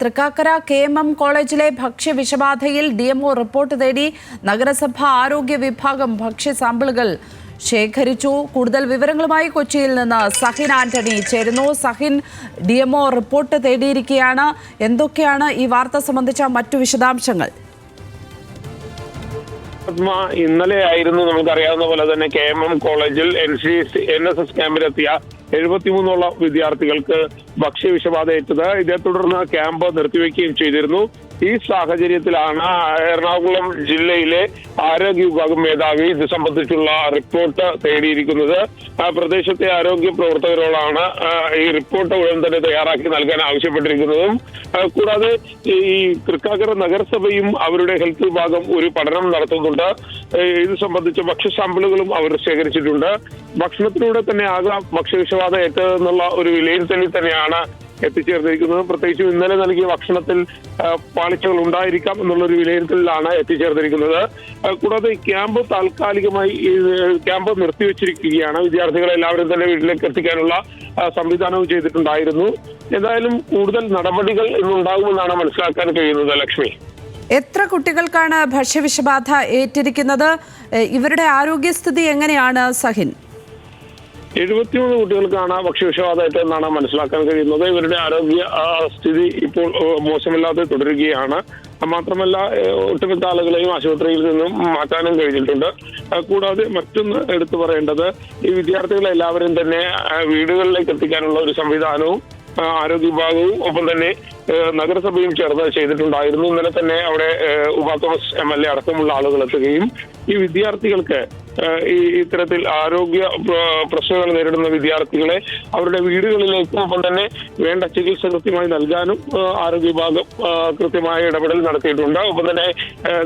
Thrikkakara KM കോളേജിലെ ഭക്ഷ്യവിഷബാധയിൽ DMO report തേടി നഗരസഭ ആരോഗ്യ വിഭാഗം ഭക്ഷ്യ സാമ്പിളുകൾ ശേഖരിച്ചു. കൂടുതൽ വിവരങ്ങളുമായി കൊച്ചിയിൽ നിന്ന് സഹിൻ ആന്റണി ചേരുന്നു. സഹിൻ, DMO റിപ്പോർട്ട് തേടിയിരിക്കുകയാണ്. എന്തൊക്കെയാണ് ഈ വാർത്ത സംബന്ധിച്ച മറ്റു വിശദാംശങ്ങൾ? ഇന്നലെ ആയിരുന്നു നമുക്കറിയാവുന്ന പോലെ തന്നെ KM കോളേജിൽ NSS ക്യാമ്പിലെത്തിയ 73 വിദ്യാർത്ഥികൾക്ക് ഭക്ഷ്യവിഷബാധ ഏറ്റത്. ഇതേ തുടർന്ന് ക്യാമ്പ് നിർത്തിവെക്കുകയും ചെയ്തിരുന്നു. ഈ സാഹചര്യത്തിലാണ് എറണാകുളം ജില്ലയിലെ ആരോഗ്യ വിഭാഗം മേധാവി ഇത് സംബന്ധിച്ചുള്ള റിപ്പോർട്ട് തേടിയിരിക്കുന്നത്. പ്രദേശത്തെ ആരോഗ്യ പ്രവർത്തകരോടാണ് ഈ റിപ്പോർട്ട് ഉടൻ തന്നെ തയ്യാറാക്കി നൽകാൻ ആവശ്യപ്പെട്ടിരിക്കുന്നതും. കൂടാതെ ഈ തൃക്കാക്കര നഗരസഭയും അവരുടെ ഹെൽത്ത് വിഭാഗം ഒരു പഠനം നടത്തുന്നുണ്ട്. ഇത് സംബന്ധിച്ച ഭക്ഷ്യ സാമ്പിളുകളും അവർ ശേഖരിച്ചിട്ടുണ്ട്. ഭക്ഷണത്തിലൂടെ തന്നെ ആകാം ഭക്ഷ്യവിഷബാധ ഏറ്റതെന്നുള്ള ഒരു വിലയിരുത്തലിൽ തന്നെയാണ് എത്തിച്ചേർന്നിരിക്കുന്നത്. പ്രത്യേകിച്ചും ഇന്നലെ നൽകിയ ഭക്ഷണത്തിൽ പാളിച്ചകൾ ഉണ്ടായിരിക്കാം എന്നുള്ളൊരു വിലയിരുത്തലിലാണ് എത്തിച്ചേർന്നിരിക്കുന്നത്. കൂടാതെ ക്യാമ്പ് താൽക്കാലികമായി ക്യാമ്പ് നിർത്തിവെച്ചിരിക്കുകയാണ്. വിദ്യാർത്ഥികളെ എല്ലാവരും തന്നെ വീട്ടിലേക്ക് എത്തിക്കാനുള്ള സംവിധാനവും ചെയ്തിട്ടുണ്ടായിരുന്നു. എന്തായാലും കൂടുതൽ നടപടികൾ ഇന്നുണ്ടാകുമെന്നാണ് മനസ്സിലാക്കാൻ കഴിയുന്നത്. ലക്ഷ്മി, എത്ര കുട്ടികൾക്കാണ് ഭക്ഷ്യവിഷബാധ ഏറ്റിരിക്കുന്നത്? ഇവരുടെ ആരോഗ്യസ്ഥിതി എങ്ങനെയാണ് സഹിൻ? 73 കുട്ടികൾക്കാണ് ഭക്ഷ്യവിഷബാധ ഏറ്റെന്നാണ് മനസ്സിലാക്കാൻ കഴിയുന്നത്. ഇവരുടെ ആരോഗ്യ സ്ഥിതി ഇപ്പോൾ മോശമില്ലാതെ തുടരുകയാണ്. മാത്രമല്ല, ഒട്ടുമിക്ക ആളുകളെയും ആശുപത്രിയിൽ നിന്നും മാറ്റാനും കഴിഞ്ഞിട്ടുണ്ട്. കൂടാതെ മറ്റൊന്ന് എടുത്തു പറയേണ്ടത്, ഈ വിദ്യാർത്ഥികളെ എല്ലാവരും തന്നെ വീടുകളിലേക്ക് എത്തിക്കാനുള്ള ഒരു സംവിധാനവും ആരോഗ്യ വിഭാഗവും ഒപ്പം തന്നെ നഗരസഭയും ചേർന്ന് ചെയ്തിട്ടുണ്ടായിരുന്നു. ഇന്നലെ തന്നെ അവിടെ ഉമാ തോമസ് MLA അടക്കമുള്ള ആളുകൾ എത്തുകയും ഈ വിദ്യാർത്ഥികൾക്ക് ഇത്തരത്തിൽ ആരോഗ്യ പ്രശ്നങ്ങൾ നേരിടുന്ന വിദ്യാർത്ഥികളെ അവരുടെ വീടുകളിലേക്കും ഒപ്പം തന്നെ വേണ്ട ചികിത്സ കൃത്യമായി നൽകാനും ആരോഗ്യ വിഭാഗം കൃത്യമായ ഇടപെടൽ നടത്തിയിട്ടുണ്ട്. ഒപ്പം തന്നെ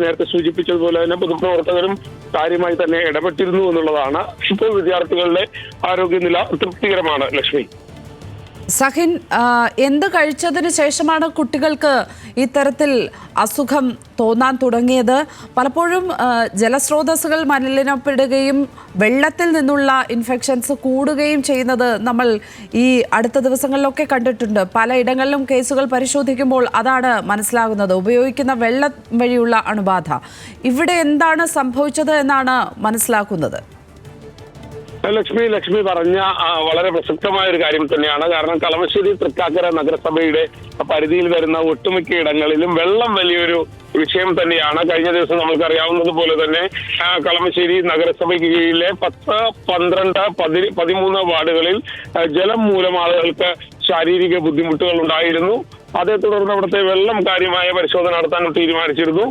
നേരത്തെ സൂചിപ്പിച്ചതുപോലെ തന്നെ പൊതുപ്രവർത്തകരും കാര്യമായി തന്നെ ഇടപെട്ടിരുന്നു എന്നുള്ളതാണ്. ഇപ്പോൾ വിദ്യാർത്ഥികളുടെ ആരോഗ്യനില തൃപ്തികരമാണ്. ലക്ഷ്മി, സഹിൻ, എന്ത് കഴിച്ചതിന് ശേഷമാണ് കുട്ടികൾക്ക് ഇത്തരത്തിൽ അസുഖം തോന്നാൻ തുടങ്ങിയത്? പലപ്പോഴും ജലസ്രോതസ്സുകൾ മലിനപ്പെടുകയും വെള്ളത്തിൽ നിന്നുള്ള ഇൻഫെക്ഷൻസ് കൂടുകയും ചെയ്യുന്നത് നമ്മൾ ഈ അടുത്ത ദിവസങ്ങളിലൊക്കെ കണ്ടിട്ടുണ്ട്. പലയിടങ്ങളിലും കേസുകൾ പരിശോധിക്കുമ്പോൾ അതാണ് മനസ്സിലാകുന്നത്, ഉപയോഗിക്കുന്ന വെള്ളം വഴിയുള്ള അണുബാധ. ഇവിടെ എന്താണ് സംഭവിച്ചത് എന്നാണ് മനസ്സിലാക്കുന്നത്? ലക്ഷ്മി പറഞ്ഞ വളരെ പ്രസക്തമായ ഒരു കാര്യം തന്നെയാണ്. കാരണം കളമശ്ശേരി തൃക്കാക്കര നഗരസഭയുടെ പരിധിയിൽ വരുന്ന ഒട്ടുമിക്ക ഇടങ്ങളിലും വെള്ളം വലിയൊരു വിഷയം തന്നെയാണ്. കഴിഞ്ഞ ദിവസം നമുക്കറിയാവുന്നതുപോലെ തന്നെ കളമശ്ശേരി നഗരസഭയ്ക്ക് കീഴിലെ 10, 12, 13 വാർഡുകളിൽ ജലം മൂലം ആളുകൾക്ക് ശാരീരിക ബുദ്ധിമുട്ടുകൾ ഉണ്ടായിരുന്നു. അതേ തുടർന്ന് അവിടുത്തെ വെള്ളം കാര്യമായ പരിശോധന നടത്താൻ തീരുമാനിച്ചിരുന്നു.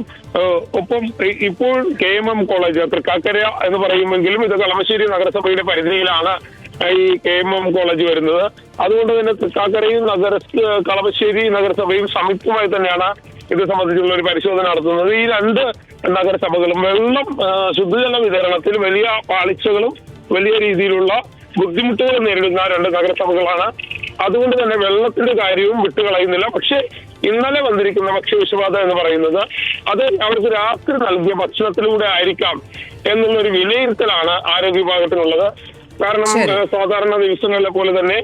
ഒപ്പം ഇപ്പോൾ KM കോളേജ് തൃക്കാക്കര എന്ന് പറയുമെങ്കിലും ഇത് കളമശ്ശേരി നഗരസഭയുടെ പരിധിയിലാണ് ഈ KM കോളേജ് വരുന്നത്. അതുകൊണ്ട് തന്നെ തൃക്കാക്കരയും കളമശ്ശേരി നഗരസഭയും സംയുക്തമായി തന്നെയാണ് ഇത് സംബന്ധിച്ചുള്ള ഒരു പരിശോധന നടത്തുന്നത്. ഈ 2 നഗരസഭകളും വെള്ളം ശുദ്ധജല വിതരണത്തിൽ വലിയ പാളിച്ചകളും വലിയ രീതിയിലുള്ള ബുദ്ധിമുട്ടുകൾ നേരിടുന്ന 2 നഗരസഭകളാണ്. അതുകൊണ്ട് തന്നെ വെള്ളത്തിന്റെ കാര്യവും വിട്ടുകളയുന്നില്ല. പക്ഷേ ഇന്നലെ വന്നിരിക്കുന്ന ഭക്ഷ്യവിഷബാധ എന്ന് പറയുന്നത് അത് അവർക്ക് രാത്രി നൽകിയ ഭക്ഷണത്തിലൂടെ ആയിരിക്കാം എന്നുള്ളൊരു വിലയിരുത്തലാണ് ആരോഗ്യ വിഭാഗത്തിനുള്ളത്. കാരണം സാധാരണ ദിവസങ്ങളിലെ പോലെ തന്നെ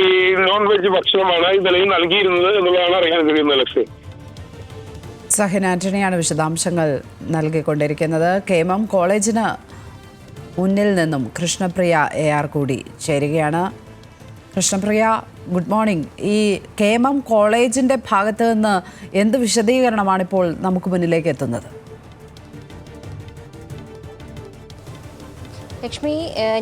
ഈ നോൺ വെജ് ഭക്ഷണമാണ് ഇന്നലെയും നൽകിയിരുന്നത് എന്നുള്ളതാണ് അറിയാൻ കഴിയുന്നത്. ലക്ഷ്യം, സഹിൻ ആന്റണിയാണ് വിശദാംശങ്ങൾ നൽകിക്കൊണ്ടിരിക്കുന്നത്. KM കോളേജിന് മുന്നിൽ നിന്നും കൃഷ്ണപ്രിയ AR കൂടി ചേരുകയാണ്. Krishnapriya, good morning. ഈ KM കോളേജിൻ്റെ ഭാഗത്ത് നിന്ന് എന്ത് വിശദീകരണമാണ് ഇപ്പോൾ നമുക്ക് മുന്നിലേക്ക് എത്തുന്നത്? ലക്ഷ്മി,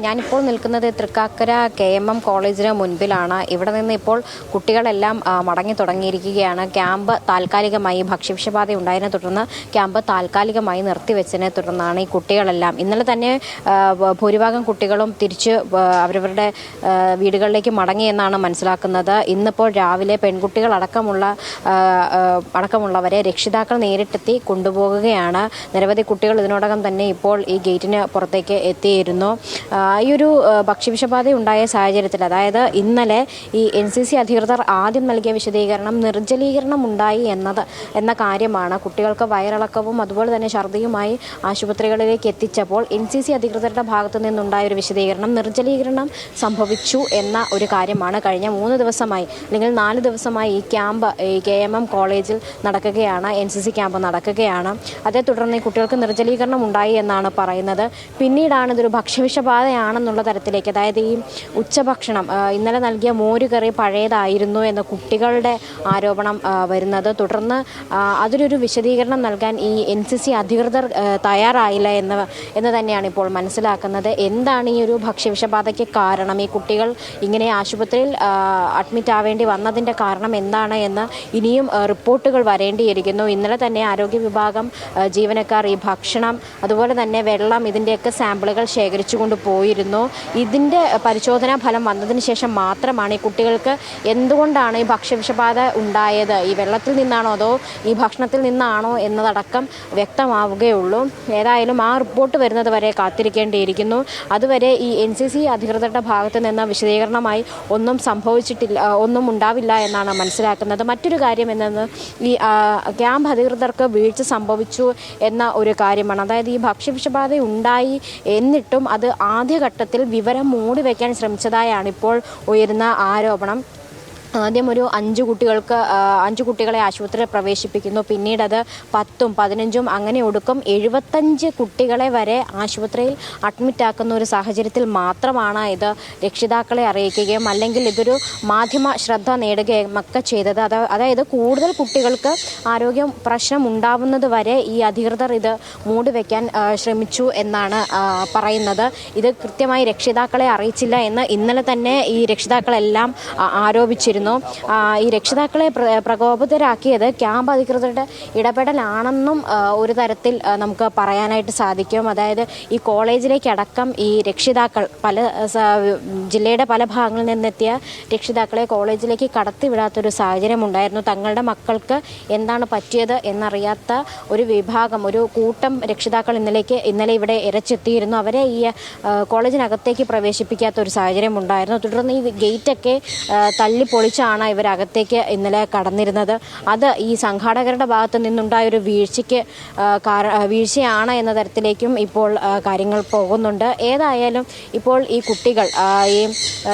ഞാനിപ്പോൾ നിൽക്കുന്നത് തൃക്കാക്കര KM കോളേജിന് മുൻപിലാണ്. ഇവിടെ നിന്ന് ഇപ്പോൾ കുട്ടികളെല്ലാം മടങ്ങി തുടങ്ങിയിരിക്കുകയാണ്. ക്യാമ്പ് താൽക്കാലികമായി ഭക്ഷ്യവിഷബാധ ഉണ്ടായതിനെ തുടർന്ന് ക്യാമ്പ് താൽക്കാലികമായി നിർത്തിവെച്ചതിനെ തുടർന്നാണ് ഈ കുട്ടികളെല്ലാം ഇന്നലെ തന്നെ ഭൂരിഭാഗം കുട്ടികളും തിരിച്ച് അവരവരുടെ വീടുകളിലേക്ക് മടങ്ങിയെന്നാണ് മനസ്സിലാക്കുന്നത്. ഇന്നിപ്പോൾ രാവിലെ പെൺകുട്ടികൾ അടക്കമുള്ളവരെ രക്ഷിതാക്കൾ നേരിട്ടെത്തി കൊണ്ടുപോകുകയാണ്. നിരവധി കുട്ടികൾ ഇതിനോടകം തന്നെ ഇപ്പോൾ ഈ ഗേറ്റിന് പുറത്തേക്ക് എത്തിയിരുന്നു. ഉണ്ടായിരുന്നു. ഈ ഒരു ഭക്ഷ്യവിഷബാധ ഉണ്ടായ സാഹചര്യത്തിൽ, അതായത് ഇന്നലെ ഈ NCC അധികൃതർ ആദ്യം നൽകിയ വിശദീകരണം നിർജ്ജലീകരണം ഉണ്ടായി എന്ന കാര്യമാണ്. കുട്ടികൾക്ക് വയറിളക്കവും അതുപോലെ തന്നെ ഛർദിയുമായി ആശുപത്രികളിലേക്ക് എത്തിച്ചപ്പോൾ NCC അധികൃതരുടെ ഭാഗത്തു നിന്നുണ്ടായ ഒരു വിശദീകരണം നിർജ്ജലീകരണം സംഭവിച്ചു എന്ന ഒരു കാര്യമാണ്. കഴിഞ്ഞ 3 ദിവസമായി അല്ലെങ്കിൽ 4 ദിവസമായി ഈ ക്യാമ്പ് ഈ KMM കോളേജിൽ നടക്കുകയാണ്. NCC ക്യാമ്പ് നടക്കുകയാണ്. അതേ തുടർന്ന് ഈ കുട്ടികൾക്ക് നിർജ്ജലീകരണം ഉണ്ടായി എന്നാണ് പറയുന്നത്. പിന്നീടാണ് ഇതൊരു ഭക്ഷ്യവിഷബാധയാണെന്നുള്ള തരത്തിലേക്ക്, അതായത് ഈ ഉച്ചഭക്ഷണം ഇന്നലെ നൽകിയ മോരുകറി പഴയതായിരുന്നു എന്ന കുട്ടികളുടെ ആരോപണം വരുന്നത്. തുടർന്ന് അതിലൊരു വിശദീകരണം നൽകാൻ ഈ NCC അധികൃതർ തയ്യാറായില്ല എന്ന് തന്നെയാണ് ഇപ്പോൾ മനസ്സിലാക്കുന്നത്. എന്താണ് ഈ ഒരു ഭക്ഷ്യവിഷബാധയ്ക്ക് കാരണം, ഈ കുട്ടികൾ ഇങ്ങനെ ആശുപത്രിയിൽ അഡ്മിറ്റ് ആവേണ്ടി വന്നതിൻ്റെ കാരണം എന്താണ് എന്ന് ഇനിയും റിപ്പോർട്ടുകൾ വരേണ്ടിയിരിക്കുന്നു. ഇന്നലെ തന്നെ ആരോഗ്യ വിഭാഗം ജീവനക്കാർ ഈ ഭക്ഷണം അതുപോലെ തന്നെ വെള്ളം ഇതിൻ്റെയൊക്കെ സാമ്പിളുകൾ ശേഖരിച്ചു കൊണ്ട് പോയിരുന്നു. ഇതിൻ്റെ പരിശോധനാ ഫലം വന്നതിന് ശേഷം മാത്രമാണ് ഈ കുട്ടികൾക്ക് എന്തുകൊണ്ടാണ് ഈ ഭക്ഷ്യവിഷബാധ ഉണ്ടായത്, ഈ വെള്ളത്തിൽ നിന്നാണോ അതോ ഈ ഭക്ഷണത്തിൽ നിന്നാണോ എന്നതടക്കം വ്യക്തമാവുകയുള്ളൂ. ഏതായാലും ആ റിപ്പോർട്ട് വരുന്നത് വരെ കാത്തിരിക്കേണ്ടിയിരിക്കുന്നു. അതുവരെ ഈ NCC അധികൃതരുടെ ഭാഗത്ത് നിന്ന് വിശദീകരണമായി ഒന്നും സംഭവിച്ചിട്ടില്ല, ഒന്നും ഉണ്ടാവില്ല എന്നാണ് മനസ്സിലാക്കുന്നത്. മറ്റൊരു കാര്യം എന്നത് ഈ ക്യാമ്പ് അധികൃതർക്ക് വീഴ്ച സംഭവിച്ചു എന്ന ഒരു കാര്യമാണ്. അതായത് ഈ ഭക്ഷ്യവിഷബാധ ഉണ്ടായി എന്നിട്ടും അത് ആദ്യഘട്ടത്തിൽ വിവരം മൂടിവെക്കാൻ ശ്രമിച്ചതായാണ് ഇപ്പോൾ ഉയരുന്ന ആരോപണം. ആദ്യം ഒരു 5 കുട്ടികളെ ആശുപത്രിയിൽ പ്രവേശിപ്പിക്കുന്നു. പിന്നീട് അത് 10ഉം 15ഉം അങ്ങനെ ഒടുക്കം 75 കുട്ടികളെ വരെ ആശുപത്രിയിൽ അഡ്മിറ്റാക്കുന്ന ഒരു സാഹചര്യത്തിൽ മാത്രമാണ് ഇത് രക്ഷിതാക്കളെ അറിയിക്കുകയും അല്ലെങ്കിൽ ഇതൊരു മാധ്യമ ശ്രദ്ധ നേടുകയും ഒക്കെ ചെയ്തത്. അതായത് കൂടുതൽ കുട്ടികൾക്ക് ആരോഗ്യ പ്രശ്നം ഉണ്ടാവുന്നത് വരെ ഈ അധികൃതർ ഇത് മൂടിവെക്കാൻ ശ്രമിച്ചു എന്നാണ് പറയുന്നത്. ഇത് കൃത്യമായി രക്ഷിതാക്കളെ അറിയിച്ചില്ല എന്ന് ഇന്നലെ തന്നെ ഈ രക്ഷിതാക്കളെല്ലാം ആരോപിച്ചിരുന്നു. ഈ രക്ഷിതാക്കളെ പ്രകോപിതരാക്കിയത് ക്യാമ്പ് അധികൃതരുടെ ഇടപെടലാണെന്നും ഒരു തരത്തിൽ നമുക്ക് പറയാനായിട്ട് സാധിക്കും. അതായത് ഈ കോളേജിലേക്കടക്കം ഈ രക്ഷിതാക്കൾ ജില്ലയുടെ പല ഭാഗങ്ങളിൽ നിന്നെത്തിയ രക്ഷിതാക്കളെ കോളേജിലേക്ക് കടത്തിവിടാത്തൊരു സാഹചര്യം ഉണ്ടായിരുന്നു. തങ്ങളുടെ മക്കൾക്ക് എന്താണ് പറ്റിയത് എന്നറിയാത്ത ഒരു വിഭാഗം, ഒരു കൂട്ടം രക്ഷിതാക്കൾ ഇന്നലെ ഇവിടെ ഇരച്ചെത്തിയിരുന്നു. അവരെ ഈ കോളേജിനകത്തേക്ക് പ്രവേശിപ്പിക്കാത്ത ഒരു സാഹചര്യം ഉണ്ടായിരുന്നു. തുടർന്ന് ഈ ഗേറ്റൊക്കെ തല്ലിപ്പൊളിച്ചാണ് ഇവരകത്തേക്ക് ഇന്നലെ കടന്നിരുന്നത്. അത് ഈ സംഘാടകരുടെ ഭാഗത്ത് നിന്നുണ്ടായ ഒരു വീഴ്ചയാണ് എന്ന തരത്തിലേക്കും ഇപ്പോൾ കാര്യങ്ങൾ പോകുന്നുണ്ട്. ഏതായാലും ഇപ്പോൾ ഈ കുട്ടികൾ ഈ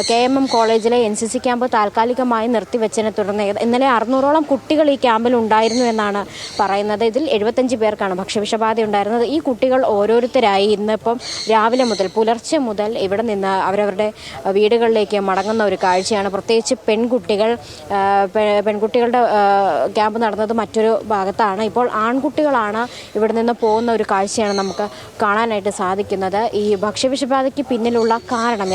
KMM കോളേജിലെ NCC ക്യാമ്പ് താൽക്കാലികമായി നിർത്തിവെച്ചതിനെ തുടർന്ന് ഇന്നലെ 600ഓളം കുട്ടികൾ ഈ ക്യാമ്പിൽ ഉണ്ടായിരുന്നു എന്നാണ് പറയുന്നത്. ഇതിൽ 75 പേർക്കാണ് ഭക്ഷ്യവിഷബാധ ഉണ്ടായിരുന്നത്. ഈ കുട്ടികൾ ഓരോരുത്തരായി ഇന്നിപ്പം രാവിലെ മുതൽ പുലർച്ചെ മുതൽ ഇവിടെ നിന്ന് അവരവരുടെ വീടുകളിലേക്ക് മടങ്ങുന്ന ഒരു കാഴ്ചയാണ്. പ്രത്യേകിച്ച് പെൺകുട്ടികളുടെ ക്യാമ്പ് നടന്നത് മറ്റൊരു ഭാഗത്താണ്. ഇപ്പോൾ ആൺകുട്ടികളാണ് ഇവിടെ നിന്ന് പോകുന്ന ഒരു കാഴ്ചയാണ് നമുക്ക് കാണാനായിട്ട് സാധിക്കുന്നത്. ഈ ഭക്ഷ്യവിഷബാധയ്ക്ക് പിന്നിലുള്ള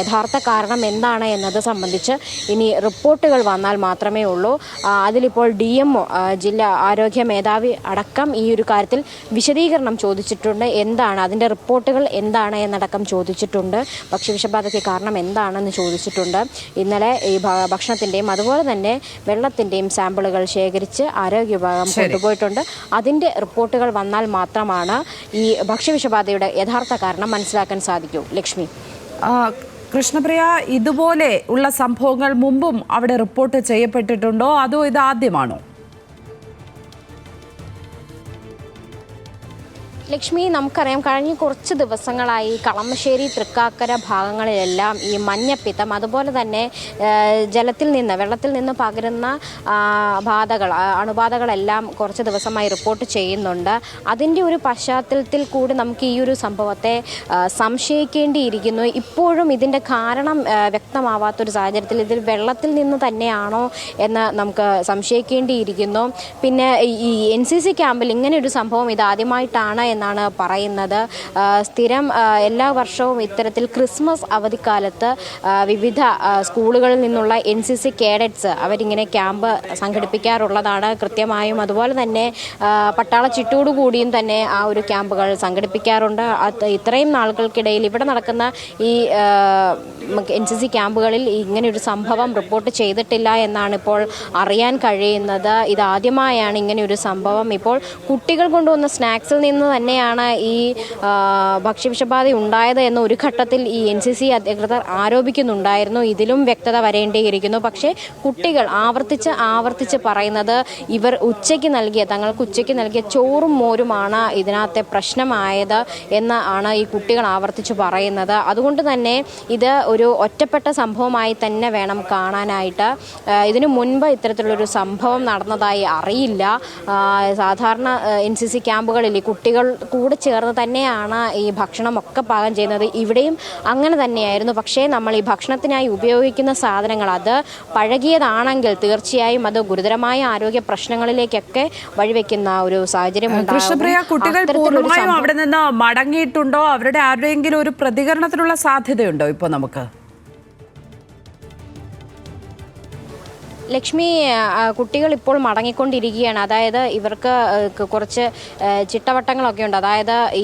യഥാർത്ഥ കാരണം എന്താണ് എന്നത് സംബന്ധിച്ച് ഇനി റിപ്പോർട്ടുകൾ വന്നാൽ മാത്രമേ ഉള്ളൂ. അതിലിപ്പോൾ DMO ജില്ലാ ആരോഗ്യ മേധാവി അടക്കം ഈ ഒരു കാര്യത്തിൽ വിശദീകരണം ചോദിച്ചിട്ടുണ്ട്. എന്താണ് അതിൻ്റെ റിപ്പോർട്ടുകൾ എന്താണ് എന്നടക്കം ചോദിച്ചിട്ടുണ്ട്. ഭക്ഷ്യവിഷബാധയ്ക്ക് കാരണം എന്താണെന്ന് ചോദിച്ചിട്ടുണ്ട്. ഇന്നലെ ഈ ഭക്ഷണത്തിൻ്റെയും അതുപോലെ തന്നെ വെള്ളത്തിൻ്റെയും സാമ്പിളുകൾ ശേഖരിച്ച് ആരോഗ്യ വിഭാഗം കൊണ്ടുപോയിട്ടുണ്ട്. അതിൻ്റെ റിപ്പോർട്ടുകൾ വന്നാൽ മാത്രമാണ് ഈ ഭക്ഷ്യവിഷബാധയുടെ യഥാർത്ഥ കാരണം മനസ്സിലാക്കാൻ സാധിക്കൂ. ലക്ഷ്മി. കൃഷ്ണപ്രിയ, ഇതുപോലെ ഉള്ള സംഭവങ്ങൾ മുമ്പും അവിടെ റിപ്പോർട്ട് ചെയ്യപ്പെട്ടിട്ടുണ്ടോ അതോ ഇത് ആദ്യമാണോ? ലക്ഷ്മി, നമുക്കറിയാം കഴിഞ്ഞ കുറച്ച് ദിവസങ്ങളായി കളമശ്ശേരി തൃക്കാക്കര ഭാഗങ്ങളിലെല്ലാം ഈ മഞ്ഞപ്പിത്തം അതുപോലെ തന്നെ വെള്ളത്തിൽ നിന്ന് പകരുന്ന അണുബാധകളെല്ലാം കുറച്ച് ദിവസമായി റിപ്പോർട്ട് ചെയ്യുന്നുണ്ട്. അതിൻ്റെ ഒരു പശ്ചാത്തലത്തിൽ കൂടി നമുക്ക് ഈ ഒരു സംഭവത്തെ സംശയിക്കേണ്ടിയിരിക്കുന്നു. ഇപ്പോഴും ഇതിൻ്റെ കാരണം വ്യക്തമാവാത്തൊരു സാഹചര്യത്തിൽ ഇതിൽ വെള്ളത്തിൽ നിന്ന് തന്നെയാണോ എന്ന് നമുക്ക് സംശയിക്കേണ്ടിയിരിക്കുന്നു. പിന്നെ ഈ NCC ക്യാമ്പിൽ ഇങ്ങനെ ഒരു സംഭവം ഇതാദ്യമായിട്ടാണ് എന്നാണ് പറയുന്നത്. സ്ഥിരം എല്ലാ വർഷവും ഇത്തരത്തിൽ ക്രിസ്മസ് അവധിക്കാലത്ത് വിവിധ സ്കൂളുകളിൽ നിന്നുള്ള NCC കേഡറ്റ്സ് അവരിങ്ങനെ ക്യാമ്പ് സംഘടിപ്പിക്കാറുള്ളതാണ് കൃത്യമായും. അതുപോലെ തന്നെ പട്ടാള ചിട്ടോടുകൂടിയും തന്നെ ആ ഒരു ക്യാമ്പുകൾ സംഘടിപ്പിക്കാറുണ്ട്. ഇത്രയും നാളുകൾക്കിടയിൽ ഇവിടെ നടക്കുന്ന ഈ NCC ക്യാമ്പുകളിൽ ഇങ്ങനെയൊരു സംഭവം റിപ്പോർട്ട് ചെയ്തിട്ടില്ല എന്നാണ് ഇപ്പോൾ അറിയാൻ കഴിയുന്നത്. ഇതാദ്യമായാണ് ഇങ്ങനെയൊരു സംഭവം. ഇപ്പോൾ കുട്ടികൾ കൊണ്ടുവന്ന സ്നാക്സിൽ നിന്ന് തന്നെ തന്നെയാണ് ഈ ഭക്ഷ്യവിഷബാധ ഉണ്ടായത് എന്ന് ഒരു ഘട്ടത്തിൽ ഈ NCC അധികൃതർ ആരോപിക്കുന്നുണ്ടായിരുന്നു. ഇതിലും വ്യക്തത വരേണ്ടിയിരിക്കുന്നു. പക്ഷേ കുട്ടികൾ ആവർത്തിച്ച് പറയുന്നത് തങ്ങൾക്ക് ഉച്ചയ്ക്ക് നൽകിയ ചോറും മോരുമാണ് ഇതിനകത്തെ പ്രശ്നമായത് എന്ന് ആണ് ഈ കുട്ടികൾ ആവർത്തിച്ച് പറയുന്നത്. അതുകൊണ്ട് തന്നെ ഇത് ഒരു ഒറ്റപ്പെട്ട സംഭവമായി തന്നെ വേണം കാണാനായിട്ട്. ഇതിനു മുൻപ് ഇത്തരത്തിലുള്ളൊരു സംഭവം നടന്നതായി അറിയില്ല. സാധാരണ NCC ക്യാമ്പുകളിൽ കുട്ടികൾ കൂടെ ചേർന്ന് തന്നെയാണ് ഈ ഭക്ഷണമൊക്കെ പാകം ചെയ്യുന്നത്. ഇവിടെയും അങ്ങനെ തന്നെയായിരുന്നു. പക്ഷേ നമ്മൾ ഈ ഭക്ഷണത്തിനായി ഉപയോഗിക്കുന്ന സാധനങ്ങൾ അത് പഴകിയതാണെങ്കിൽ തീർച്ചയായും അത് ഗുരുതരമായ ആരോഗ്യ പ്രശ്നങ്ങളിലേക്കൊക്കെ വഴിവെക്കുന്ന ഒരു സാഹചര്യം കൃഷ്ണപ്രിയ, കുട്ടികൾ പൂർണ്ണമായും അവിടെ നിന്ന് മടങ്ങിയിട്ടുണ്ടോ? അവരുടെ ആരുടെയെങ്കിലും ഒരു പ്രതികരണത്തിനുള്ള സാധ്യതയുണ്ടോ ഇപ്പോൾ നമുക്ക്? ലക്ഷ്മി, കുട്ടികൾ ഇപ്പോൾ മടങ്ങിക്കൊണ്ടിരിക്കുകയാണ്. അതായത് ഇവർക്ക് കുറച്ച് ചിട്ടവട്ടങ്ങളൊക്കെ ഉണ്ട്. അതായത് ഈ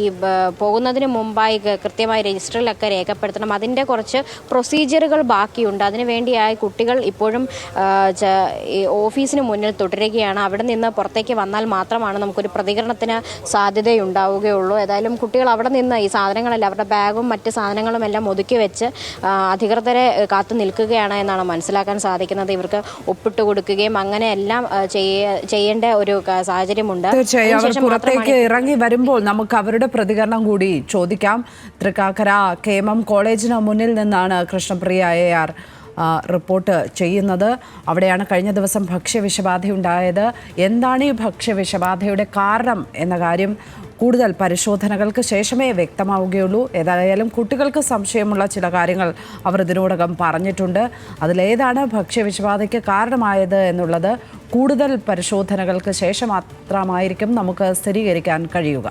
പോകുന്നതിന് മുമ്പായി കൃത്യമായി രജിസ്റ്ററിലൊക്കെ രേഖപ്പെടുത്തണം. അതിൻ്റെ കുറച്ച് പ്രൊസീജിയറുകൾ ബാക്കിയുണ്ട്. അതിനുവേണ്ടിയായി കുട്ടികൾ ഇപ്പോഴും ഓഫീസിന് മുന്നിൽ തുടരുകയാണ്. അവിടെ നിന്ന് പുറത്തേക്ക് വന്നാൽ മാത്രമാണ് നമുക്കൊരു പ്രതികരണത്തിന് സാധ്യതയുണ്ടാവുകയുള്ളൂ. ഏതായാലും കുട്ടികൾ അവിടെ നിന്ന് ഈ സാധനങ്ങളെല്ലാം അവരുടെ ബാഗും മറ്റ് സാധനങ്ങളും എല്ലാം ഒതുക്കി വെച്ച് അധികൃതരെ കാത്തു നിൽക്കുകയാണ് എന്നാണ് മനസ്സിലാക്കാൻ സാധിക്കുന്നത്. ഇവർക്ക് ഒപ്പിട്ട് കൊടുക്കുകയും അങ്ങനെ എല്ലാം ചെയ്യേണ്ട ഒരു സാഹചര്യമുണ്ട്. തീർച്ചയായും അവർ പുറത്തേക്ക് ഇറങ്ങി വരുമ്പോൾ നമുക്ക് അവരുടെ പ്രതികരണം കൂടി ചോദിക്കാം. തൃക്കാക്കര KM കോളേജിന് മുന്നിൽ നിന്നാണ് കൃഷ്ണപ്രിയ AR റിപ്പോർട്ട് ചെയ്യുന്നത്. അവിടെയാണ് കഴിഞ്ഞ ദിവസം ഭക്ഷ്യവിഷബാധയുണ്ടായത്. എന്താണ് ഈ ഭക്ഷ്യവിഷബാധയുടെ കാരണം എന്ന കാര്യം കൂടുതൽ പരിശോധനകൾക്ക് ശേഷമേ വ്യക്തമാവുകയുള്ളൂ. ഏതായാലും കുട്ടികൾക്ക് സംശയമുള്ള ചില കാര്യങ്ങൾ അവർ ഇതിനോടകം പറഞ്ഞിട്ടുണ്ട്. അതിലേതാണ് ഭക്ഷ്യവിഷബാധയ്ക്ക് കാരണമായത് എന്നുള്ളത് കൂടുതൽ പരിശോധനകൾക്ക് ശേഷം മാത്രമായിരിക്കും നമുക്ക് സ്ഥിരീകരിക്കാൻ കഴിയുക.